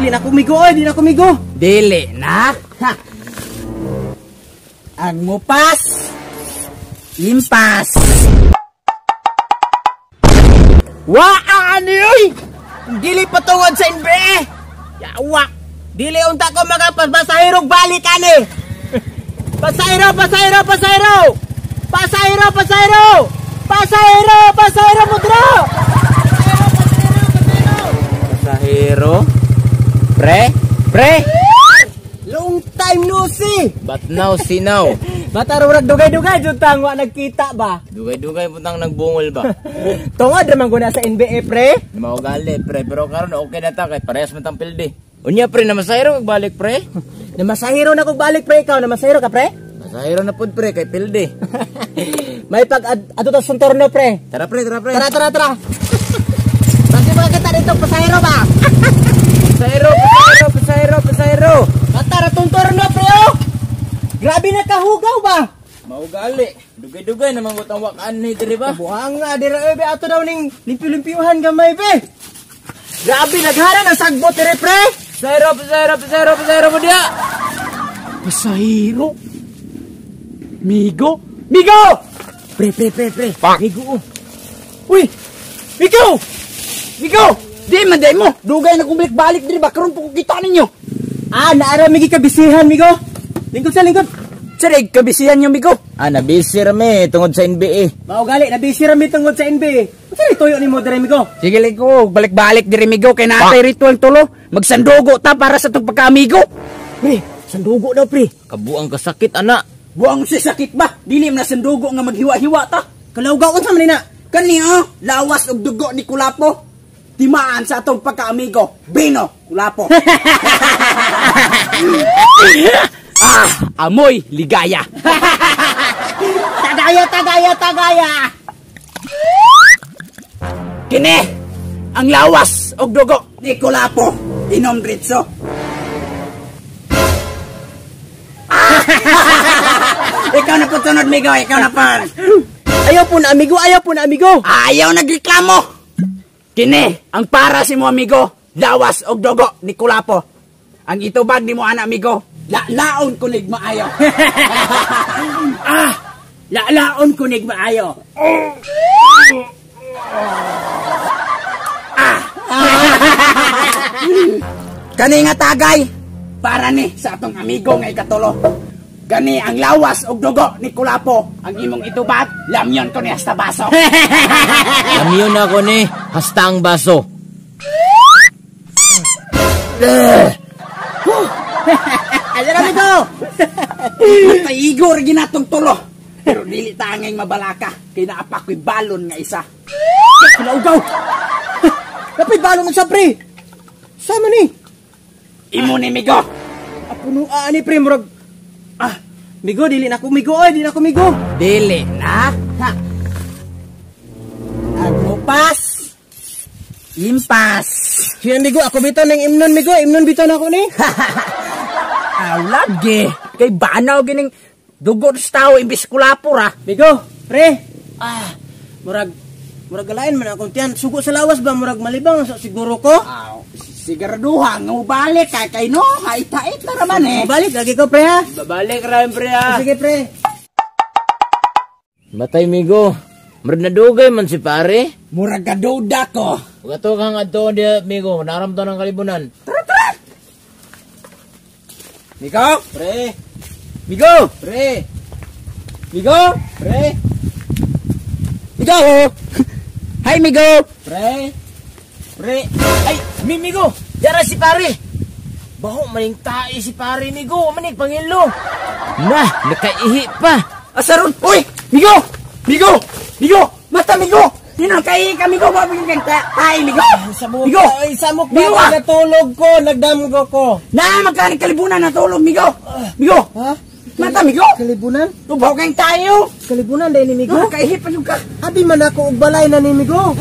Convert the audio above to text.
di na kumigo, oy, di na kumigo. Dili na. Ha. Ang mupas. Impas. Waan oy. Dili patungod sa NBA. Yawa. Dili unta ko magapasahirog balik ani. Pasahiro, pasahiro, pasahiro. Pasahiro, pasahiro. Pasahiro, pasahiro mudra. Pasahero. Pre. Long time no see. But now, see now. Matarurag dugay-dugay jud tang wa nagkita ba. Dugay-dugay putang nagbungol ba? Tungod naman guna sa NBA pre. Mao gali pre, pero karon okay na ta kay parehas man tang pilde. Unya pre, na masahiro balik pre. Na masahiro na kog balik pre, ikaw na masahiro ka pre? Masahiro na pud pre kay pilde. May pag ato ta sa torneo pre. Tara pre, tara pre. Tara. Bakit mga kita dito pasahiro ba? Pasahiro. Tara tong torneo pre oh. Grabe na kahugaw ba? Mao gali. Dugay-dugay naman utang wakaan ni diri ba? Buhang nga dira be ato daw ning limpyo-limpyuhan gamay be. Grabe naghara na sagbot diri pre. Pasahiro mo dia. Pasahiro. Migo. Pre. Migo. Uy. Migo. Di man day mo. Dugay na kung balik diri ba karon po kita ninyo. Naara migi kabisihan migo. Lingkod sa lingkod. Sirig kabisihan yung migo. Nabisi rami tungod sa NBA. Mao gali nabisi rami tungod sa NBA. Unsa tuyo ni mo diri migo? Sige ko, balik-balik diri migo kay natay ritual tulo. Magsandugo ta para sa tong pagkaamigo. Pre, sandugo daw pre. Kabuang kasakit ana. Buang si sakit ba? Dili na sandugo nga maghiwa-hiwa ta. Kalawgaw unsa man nina? Kani lawas og dugo ni Kulapo. Timaan sa atong pagkaamigo. Bino, Kulapo. Amoy ligaya. Tagaya. Kini ang lawas og dugo ni Kulapo. Inom diretso. Ikaw na po tunod, migo. Ikaw na pa. Ayaw po na amigo. Ayaw nagreklamo. Kini ang para si mo, amigo. Lawas og dugo ni Kulapo. Ang itubag ni mo, ana, amigo. Laon kunig maayo. Laon kunig maayo. Kani nga tagay. Para ni sa atong amigo nga ikatulo. Gani ang lawas og dugo ni Kulapo. Ang imong itubag, lamyon ko ni hasta baso. Lamyon ako ni hasta ang baso. Ayun amigo. Mataigor ginatong tulo. Pero dili tanging mabalaka. Kay naapak ko'y balon nga isa. Kalaugaw. Kapit balon sa pre. Sama ni. Imo ni migo. Apunuan ni pre murag. Migo dili na kumigo oy, di na kumigo. Dili na. Ha. Agmupas. Impas. Siya migo ako bitaw ning imnon migo, imnon bitaw na ako ni. Lagi. Kay banaw gining dugo sa tao imbis Kulapo ra. Migo, pre. Murag galain man akong tiyan. Sugo sa lawas ba murag malibang siguro ko? Siguraduha nga balik kay no, hait-hait na naman eh. Balik lagi ko pre ha. Babalik ra pre ha. Sige pre. Batay migo. Murag nadugay man si pare. Murag gaduda ko. Ugato kang adto dia migo, naramdaman ng kalibunan. Tara. Migo, pre. Migo, pre. Migo, pre. Migo. Hi migo. Pre. Ay, migo. Dara si pare. Baho maning tae si pare migo, maning pangilo. Nah, nakaihi pa. Asaron. Uy, migo. Mata migo. Tinang kay kami ko mabigyan ka. Ay migo. Migo. Ay samok ba natulog ko, nagdamgo ko. Na magkano kalibunan natulog migo. Migo. Ha? Mata migo. Kalibunan? Tubaw kang tayo. Kalibunan dahil ni migo. Kaihi pa yung ka. Abi man ako og balay na ni migo.